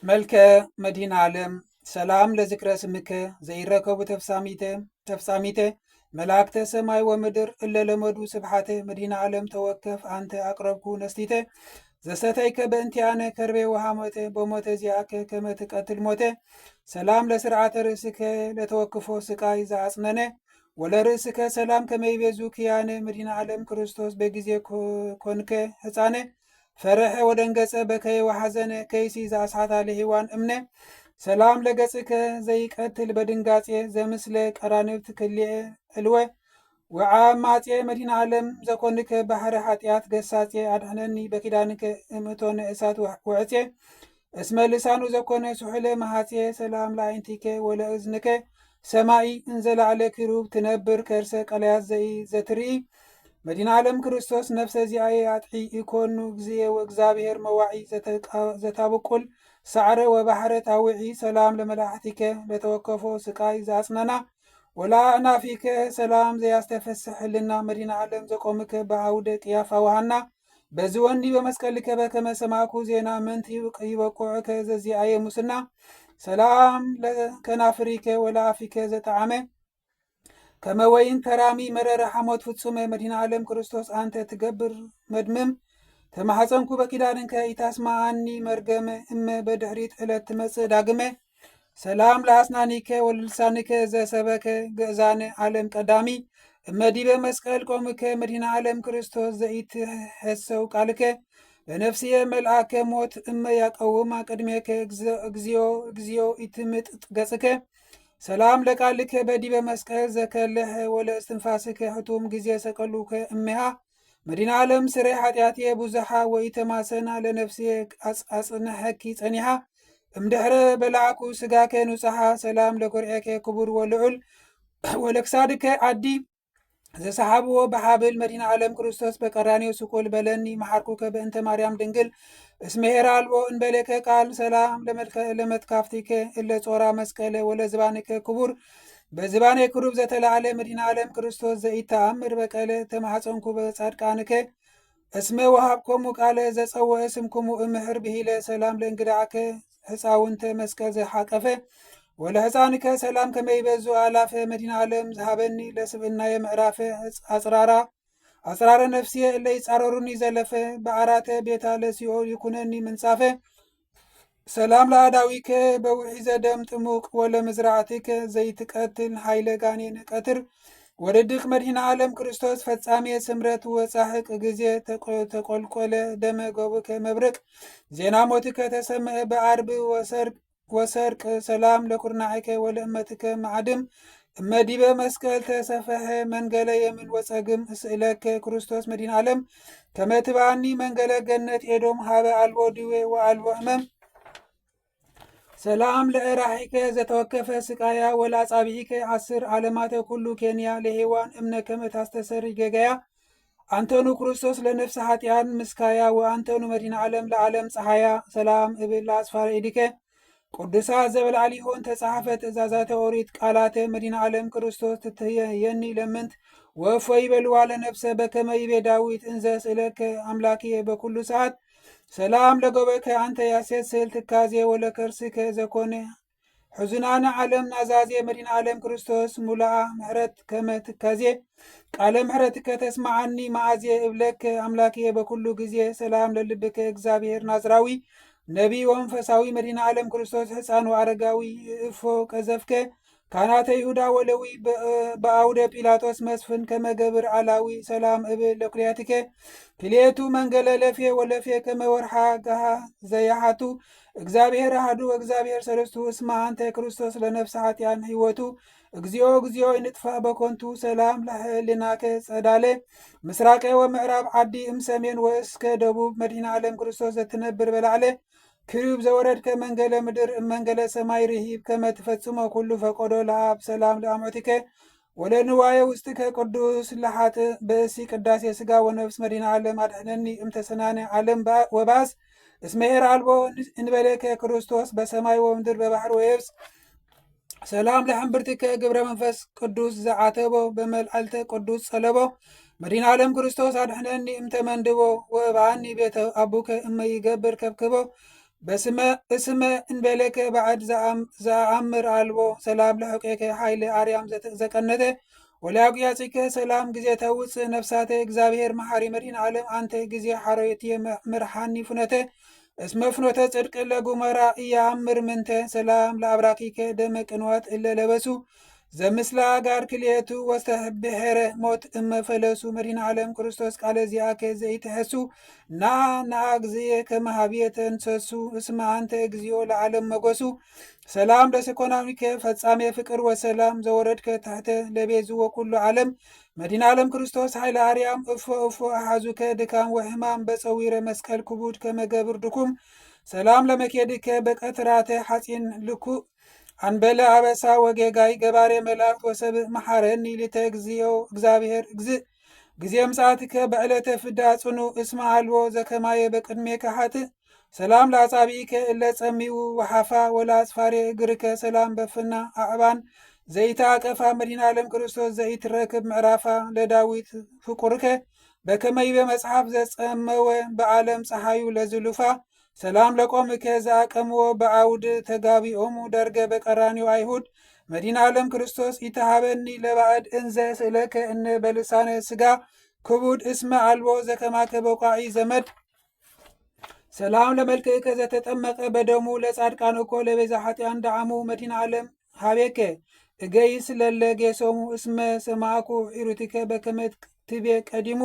መልከ መድኃኔ ዓለም ሰላም ለዝክረ ስምከ ዘይረከቡ ተፍሳሚተ መላእክተ ሰማይ ወምድር እለ ለመዱ ስብሓተ መድኃኔ ዓለም ተወከፍ አንተ አቅረብኩ ነስቲተ ዘሰተይከ በእንቲአነ ከርቤ ወሃሞተ በሞተ ዚአከ ከመ ትቀትል ሞተ ሰላም ለስርዓተ ርእስከ ለተወክፎ ስቃይ ዘአጽነነ ወለርእስከ ሰላም ከመይቤዙ ክያነ መድኃኔ ዓለም ክርስቶስ በጊዜ ኮንከ ሕፃነ ፈረሐ ወደንገጸ በከየ ወሐዘነ ከይሲ ዘአስሓታ ለሔዋን እምነ ሰላም ለገጽከ ዘይቀትል በድንጋጼ ዘምስለ ቀራንብት ክልኤ ዕልወ ወዓማጼ መድኃኔ ዓለም ዘኮንከ ባሕረ ኃጢአት ገሳጼ አድኅነኒ በኪዳንከ እምእቶነ እሳት ውዕፄ እስመ ልሳኑ ዘኮነ ሱሕለ መሃፄ ሰላም ለዓይንቲከ ወለእዝንከ ሰማይ እንዘላዕለ ክሩብ ትነብር ከርሰ ቀለያት ዘትርኢ መድኃኔ ዓለም ክርስቶስ ነፍሰ ዚአየ አጥሒ ኢኮኑ እግዚእ ወእግዚአብሔር መዋዒ ዘታብቁል ሳዕረ ወባሕረ ታውዒ ሰላም ለመላእክቲከ ለተወከፎ ስቃይ ዘአጽነና ወለአእናፊከ ሰላም ዘያስተፈስሕልና መድኃኔ ዓለም ዘቆምከ በአውደ ቅያፋ ወሃና በዝወኒ በመስቀልከ በከመ ሰማዕኩ ዜና ምንት ይበቁዕከ ዘዚአየ ሙስና ሰላም ለከናፍሪከ ወለአፊከ ዘጠዓመ ከመወይን ተራሚ መረረ ሐሞት ፍጹመ መድኃኔ ዓለም ክርስቶስ አንተ ትገብር መድምም ተማሐፀንኩ በኪዳንከ ኢታስማዓኒ መርገመ እመ በድሕሪት ዕለት ትመጽእ ዳግመ ሰላም ለአስናኒከ ወልልሳንከ ዘሰበከ ገእዛነ ዓለም ቀዳሚ እመ ዲበ መስቀል ቆምከ መድኃኔ ዓለም ክርስቶስ ዘኢትሐሰው ቃልከ ለነፍስየ መልአከ ሞት እመ ያቀውማ ቅድሜከ እግዚኦ ኢትምጥጥ ገጽከ ሰላም ለቃልከ በዲበ መስቀል ዘከለሐ ወለእስትንፋስከ ሕቱም ጊዜ ሰቀሉከ እሜሃ መድኃኔ ዓለም ስረ ኃጢአትየ ብዙሓ ወኢተማሰና ለነፍስየ አጽንሐኪ ጸኒሓ እምድኅረ በላዕኩ ስጋከ ንጹሓ ሰላም ለኮርዔከ ክቡር ወልዑል ወለክሳድከ ዓዲ ዘሰሓብዎ በሓብል መድኃኔ ዓለም ክርስቶስ በቀራንዮ ስቁል በለኒ መሓርኩከ በእንተ ማርያም ድንግል እስመ ኄር አልቦ እንበለከ ቃል ሰላም ለመትካፍቲከ እለ ጾራ መስቀለ ወለዝባንከ ክቡር በዝባኔ ክሩብ ዘተላዕለ መድኃኔ ዓለም ክርስቶስ ዘኢተአምር በቀለ ተማሐፀንኩ በጻድቃንከ እስመ ወሃብኮሙ ቃለ ዘጸውዐ ስምኩሙ እምህር ብሂለ ሰላም ለእንግዳዕከ ሕፃውንተ መስቀል ዘሓቀፈ ወለሕፃንከ ሰላም ከመይበዙ አላፈ መድኃኔ ዓለም ዝሃበኒ ለስብእናየ ምዕራፈ አጽራረ ነፍስየ እለ ይጻረሩኒ ዘለፈ በዓራተ ቤታ ለሲኦል ይኩነኒ ምንጻፈ ሰላም ለአዳዊከ በውሒዘ ደም ጥሙቅ ወለምዝራዕትከ ዘይትቀትል ኃይለ ጋኔን ቀትር ወድድቅ መድኃኔ ዓለም ክርስቶስ ፈጻሜ ስምረት ወጻሕቅ ጊዜ ተቆልቆለ ደመ ጎብከ መብረቅ ዜና ሞትከ ተሰምዐ በዓርብ ወሰርቅ ሰላም ለኩርናዕከ ወለእመትከ ማዕድም እመዲበ መስቀል ተሰፈሐ መንገለ የምን ወጸግም እስእለከ ክርስቶስ መድኃኔ ዓለም ከመትባኒ መንገለ ገነት ኤዶም ሃበ አልቦ ድዌ ወአልቦ ህመም ሰላም ለእራሒከ ዘተወከፈ ስቃያ ወለአጻብዒከ 10 ዓለማተ ኩሉ ኬንያ ለሔዋን እምነ ከመ ታስተሰሪ ገገያ አንተኑ ክርስቶስ ለነፍሰ ኃጢአን ምስካያ ወአንተኑ መድኃኔ ዓለም ለዓለም ፀሐያ ሰላም እብል ለአስፋረ ኢድከ ቅዱሳት ዘበላዕሊሆን ተጻሕፈ ትእዛዛተ ኦሪት ቃላተ መድኃኔ ዓለም ክርስቶስ ትትየኒ ለምንት ወእፎ ይበልዋ ለነፍሰ በከመ ይቤ ዳዊት እንዘ ስእለከ አምላክየ በኩሉ ሰዓት ሰላም ለጎበከ አንተ ያሴስል ትካዜ ወለከርስከ ዘኮነ ሕዙናነ ዓለም ናዛዜ መድኃኔ ዓለም ክርስቶስ ሙላአ ምሕረት ከመ ትካዜ ቃለ ምሕረትከ ተስማዓኒ መዓዜ እብለከ አምላክየ በኩሉ ጊዜ ሰላም ለልብከ እግዚአብሔር ናዝራዊ ነቢይ ወመንፈሳዊ መድኃኔ ዓለም ክርስቶስ ሕፃን ወአረጋዊ እፎ ቀዘፍከ ካህናተ ይሁዳ ወለዊ በአውደ ጲላጦስ መስፍን ከመገብር አላዊ ሰላም እብል ለኩልያትከ ክልኤቱ መንገለ ለፌ ወለፌ ከመወርሓ ጋሃ ዘያሓቱ እግዚአብሔር አሐዱ እግዚአብሔር ሰለስቱ እስመ አንተ ክርስቶስ ለነፍሰ ኃጢአን ሕይወቱ እግዚኦ እግዚኦ ይንጥፋ በኮንቱ ሰላም ለህሊናከ ጸዳለ ምስራቀ ወምዕራብ ዓዲ እምሰሜን ወእስከ ደቡብ መድኃኔ ዓለም ክርስቶስ ዘትነብር በላዕለ ክሩብ ዘወረድከ መንገለ ምድር እመንገለ ሰማይ ርሂብ ከመ ትፈጽሞ ኩሉ ፈቆዶ ለአብ ሰላም ለአሞቲከ ወለንዋየ ውስጥከ ቅዱስ ለሓጥ በእሲ ቅዳሴ ሥጋ ወነፍስ መድኃኔ ዓለም አድኅነኒ እምተሰናነ ዓለም ወባስ እስመ ኄር አልቦ እንበለከ ክርስቶስ በሰማይ ወምድር በባሕር ወየብስ ሰላም ለሕንብርትከ ግብረ መንፈስ ቅዱስ ዘዓተቦ በመልዓልተ ቅዱስ ጸለቦ መድኃኔ ዓለም ክርስቶስ አድኅነኒ እምተመንድቦ ወእብዓኒ ቤተ አቡከ እመ ይገብር ከብክቦ እስመ እንበለከ ባዕድ ዘአምር አልቦ ሰላም ለሕቀከ ኃይለ አርያም ዘቀነተ ወላጉያጽከ ሰላም ጊዜ ተውፅእ ነፍሳተ እግዚአብሔር መሐሪ መድኃኔ ዓለም አንተ ጊዜ ሐረየትየ ምርሃኒ ፍኖተ እስመ ፍኖተ ጽድቅ ለጉመራ እያአምር ምንተ ሰላም ለአብራኪከ ደመ ቅንዋት እለ ለበሱ ዘምስላ ጋር ክልኤቱ ወስተብሔረ ሞት እመፈለሱ መድኃኔ ዓለም ክርስቶስ ቃለ ዚአከ ዘይትሐሱ ና እግዚእ ከመሃብየ ተንሰሱ እስመ አንተ እግዚኦ ለዓለም መጎሱ ሰላም ለሰኮናዊከ ፈጻሜ ፍቅር ወሰላም ዘወረድከ ታሕተ ለቤዝዎ ኩሉ ዓለም መድኃኔ ዓለም ክርስቶስ ኃይለ አርያም እፎ አሓዙከ ድካም ወሕማም በፀዊረ መስቀል ክቡድ ከመገብር ድኩም ሰላም ለመኬድከ በቀትራተ ሐፂን ልኩእ አንበለ አበሳ ወጌጋይ ገባሬ መላእክት ወሰብእ መሐረኒ ሊተ እግዚኦ እግዚአብሔር እግዚእ ጊዜ ምጽአትከ በዕለተ ፍዳ ጽኑ እስመ አልቦ ዘከማየ በቅድሜከ ኃጥእ ሰላም ለአጻብኢከ እለ ጸሚኡ ወሓፋ ወለአጽፋሬ እግርከ ሰላም በፍና አዕባን ዘይተአቀፋ መድኃኔ ዓለም ክርስቶስ ዘይትረክብ ምዕራፋ ለዳዊት ፍቁርከ በከመይበ መጽሐፍ ዘጸመወ በዓለም ፀሐዩ ለዝሉፋ ሰላም ለቆምከ ዘአቀምዎ በአውድ ተጋቢኦሙ ደርገ በቀራኒዮ አይሁድ መድኃኔ ዓለም ክርስቶስ ኢተሃበኒ ለባዕድ እንዘ ስእለከ እነ በልሳነ ሥጋ ክቡድ እስመ አልቦ ዘከማከ በቋዒ ዘመድ ሰላም ለመልክዕከ ዘተጠመቀ በደሙ ለጻድቃን እኮ ለቤዛ ኃጢአን ዳዓሙ መድኃኔ ዓለም ሃቤከ እገይስ ለለ ጌሶሙ እስመ ሰማዕኩ ዒሩትከ በከመ ትቤ ቀዲሙ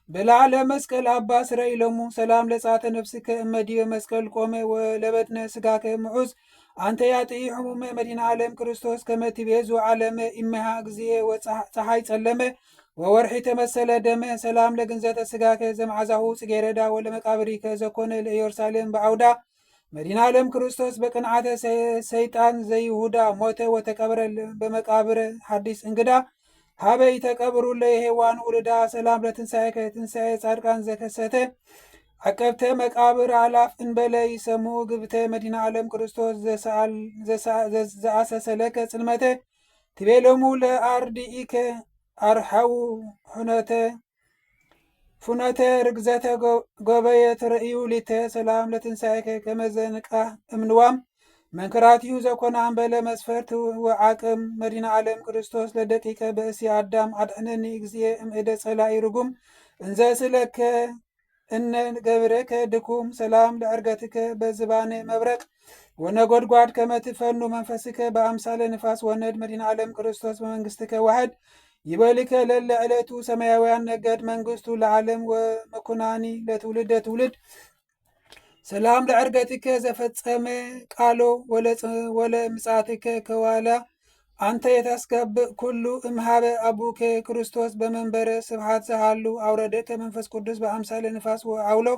በላዕለ መስቀል አባ ስረይ ለሙ ሰላም ለጻተ ነፍስከ እመዲበ መስቀል ቆመ ወለበድነ ሥጋከ ምዑዝ አንተ ያጥኢ ሕሙመ መድኃኔ ዓለም ክርስቶስ ከመ ትቤዙ ዓለመ ኢመሃ እግዚእ ወፀሐይ ጸለመ ወወርሒ ተመሰለ ደመ ሰላም ለግንዘተ ሥጋከ ዘመዓዛሁ ጽጌረዳ ወለመቃብሪከ ዘኮነ ለኢየሩሳሌም በዓውዳ መድኃኔ ዓለም ክርስቶስ በቅንዓተ ሰይጣን ዘይሁዳ ሞተ ወተቀብረ በመቃብረ ሐዲስ እንግዳ ሀበይ ተቀብሩ ለየሔዋን ውልዳ ሰላም ለትንሣኤከ ትንሣኤ ጻድቃን ዘከሰተ አቀብተ መቃብር አላፍ እንበለ ይሰሙ ግብተ መድኃኔ ዓለም ክርስቶስ ዘአሰሰለከ ጽልመተ ትቤሎሙ ለአርድኢከ አርሐው ፉነተ ርግዘተ ጎበየ ትርእዩ ሊተ ሰላም ለትንሣኤከ ከመዘንቃ እምንዋም መንከራቲሁ ዘኮነ አንበለ መስፈርት ወዓቅም መድኃኔ ዓለም ክርስቶስ ለደቂቀ በእሲ አዳም አድኅነኒ እግዚእ እምእደ ጸላኢ ርጉም እንዘ ስለከ እነ ገብረከ ድኩም ሰላም ለዕርገትከ በዝባነ መብረቅ ወነጎድጓድ ከመትፈኑ መንፈስከ በአምሳለ ንፋስ ወነድ መድኃኔ ዓለም ክርስቶስ በመንግሥትከ ዋህድ ይበልከ ለለ ዕለቱ ሰማያውያን ነገድ መንግሥቱ ለዓለም ወመኩናኒ ለትውልደ ትውልድ ሰላም ለዕርገትከ ዘፈጸመ ቃሎ ወለ ምጽአትከ ከዋላ አንተ የታስገብእ ኩሉ እምሃበ አቡከ ክርስቶስ በመንበረ ስብሐት ዘሃሉ አውረደከ መንፈስ ቅዱስ በአምሳለ ንፋስ ወአውሎ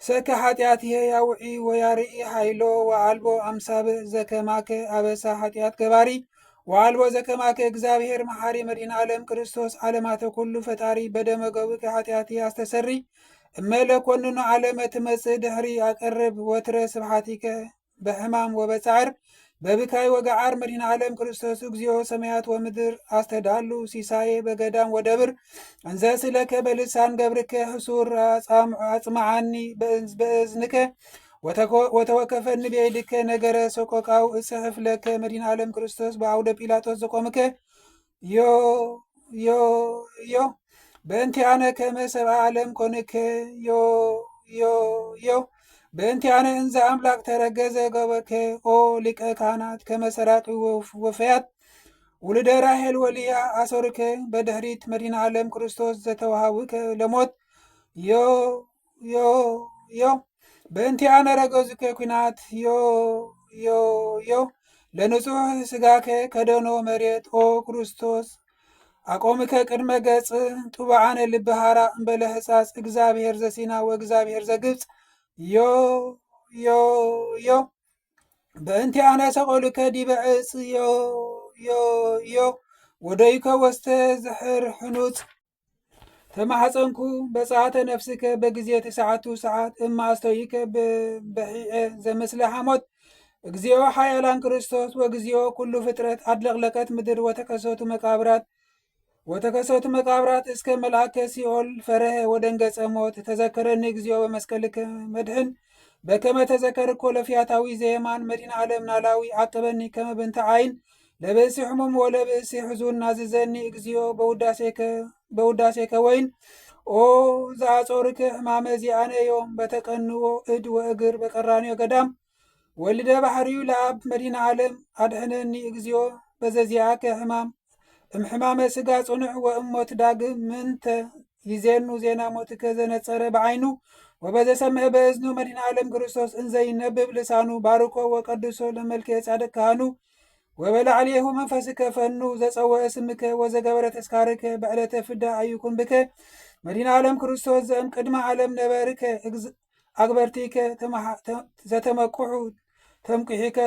ሰከ ኃጢአትየ ያውዒ ወያርኢ ሃይሎ ወአልቦ አምሳብ ዘከማከ አበሳ ኃጢአት ገባሪ ወአልቦ ዘከማከ እግዚአብሔር መሐሪ መድኃኔ ዓለም ክርስቶስ ዓለማተ ኩሉ ፈጣሪ በደመ ገቡከ ኃጢአትየ አስተሰሪ እመለ ኮንኑ ዓለመ ትመጽእ ድኅሪ አቀርብ ወትረ ስብሐቲከ በሕማም ወበጻዕር በብካይ ወገዓር መድኃኔ ዓለም ክርስቶስ እግዚኦ ሰማያት ወምድር አስተዳሉ ሲሳዬ በገዳም ወደብር እንዘ ስለከ በልሳን ገብርከ ሕሱር አጽምዓኒ በእዝንከ ወተወከፈኒ ብየድከ ነገረ ሰቆቃው እጽሕፍ ለከ መድኃኔ ዓለም ክርስቶስ በአውደ ጲላጦስ ዘቆምከ ዮ በእንቲአነ ከመ ሰብአ ዓለም ኮንከ ዮ በእንቲአነ እንዘ አምላክ ተረገዘ ገበከ ኦ ሊቀ ካህናት ከመ ሰራቂ ወፈያት ውልደ ራሔል ወልያ አሶርከ በድኅሪት መድኃኔ ዓለም ክርስቶስ ዘተዋሃብከ ለሞት ዮ በእንቲአነ ረገዙከ ኩናት ዮ ለንጹሕ ሥጋከ ከደኖ መሬት ኦ ክርስቶስ አቆምከ ቅድመ ገጽ ጡብዓነ ልብሃራ እምበለ ሕጻጽ እግዚአብሔር ዘሲና ወእግዚአብሔር ዘግብፅ ዮ በእንቲአነ ሰቆልከ ዲበ ዕፅ ዮ ወደይከ ወስተ ዝሕር ሕኑፅ ተማሐፀንኩ በፀዓተ ነፍስከ በጊዜ ተሰዓቱ ሰዓት እማ አስተይከ በሒዐ ዘምስለ ሓሞት እግዚኦ ሓያላን ክርስቶስ ወግዚኦ ኩሉ ፍጥረት አድለቅለቀት ምድር ወተከሰቱ መቃብራት እስከ መልአከ ሲኦል ፈረኸ ወደንገጸ ሞት ተዘከረኒ እግዚኦ በመስቀልከ መድህን በከመ ተዘከርኮ ለፊያታዊ ዘየማን መዲና ዓለም ናላዊ ዓቅበኒ ከመ ብንተ ዓይን ለብእሲ ሕሙም ወለብእሲ ሕዙን ናዝዘኒ እግዚኦ በውዳሴከ ወይን ኦ ዘአጾርከ ሕማመ ዚአነዮም በተቀንዎ እድ ወእግር በቀራንዮ ገዳም ወልደ ባሕርዩ ለአብ መዲና ዓለም አድሕነኒ እግዚኦ በዘዚአከ ሕማም እምሕማመ ሥጋ ጽኑዕ ወእሞት ዳግም ምንተ ይዜኑ ዜና ሞትከ ዘነጸረ በዓይኑ ወበዘሰምዐ በእዝኑ መዲና ዓለም ክርስቶስ እንዘይነብብ ልሳኑ ባርኮ ወቀድሶ ለመልከ ጻድቅ ካህኑ ወበላዕሌሁ መንፈስከ ፈኑ ዘጸወዐ ስምከ ወዘገበረ ተስካርከ በዕለተ ፍዳ አይኩን ብከ መዲና ዓለም ክርስቶስ ዘእም ቅድመ ዓለም ነበርከ አግበርቲከ ዘተመቁሑ ተምቂሒከ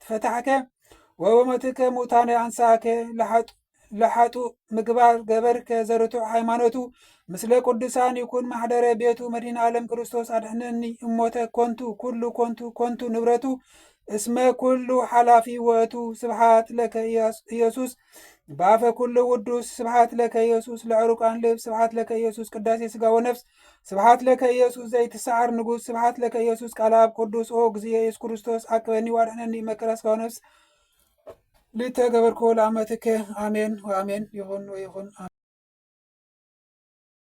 ፈታሕከ ወበሞትከ ሙታነ አንሳከ ለሓጡ ምግባር ገበርከ ዘርቱዕ ሃይማኖቱ ምስለ ቅዱሳን ይኩን ማሕደረ ቤቱ መዲና ዓለም ክርስቶስ አድሕነኒ እሞተ ኮንቱ ኩሉ ኮንቱ ንብረቱ እስመ ኩሉ ሓላፊ ውእቱ ስብሓት ለከ ኢየሱስ በአፈ ኩሉ ውዱስ ስብሓት ለከ ኢየሱስ ለዕሩቃን ልብስ ስብሓት ለከ ኢየሱስ ቅዳሴ ሥጋ ወነፍስ ስብሓት ለከ ኢየሱስ ዘይትሰዓር ንጉሥ ስብሓት ለከ ኢየሱስ ቃል አብ ቅዱስ ኦ እግዚእ ኢየሱስ ክርስቶስ አቅበኒ ዋድሕነኒ መከራ ሥጋ ወነፍስ ልተገበርኮ ለአመትከ አሜን ወአሜን ይሁን ወይሁን።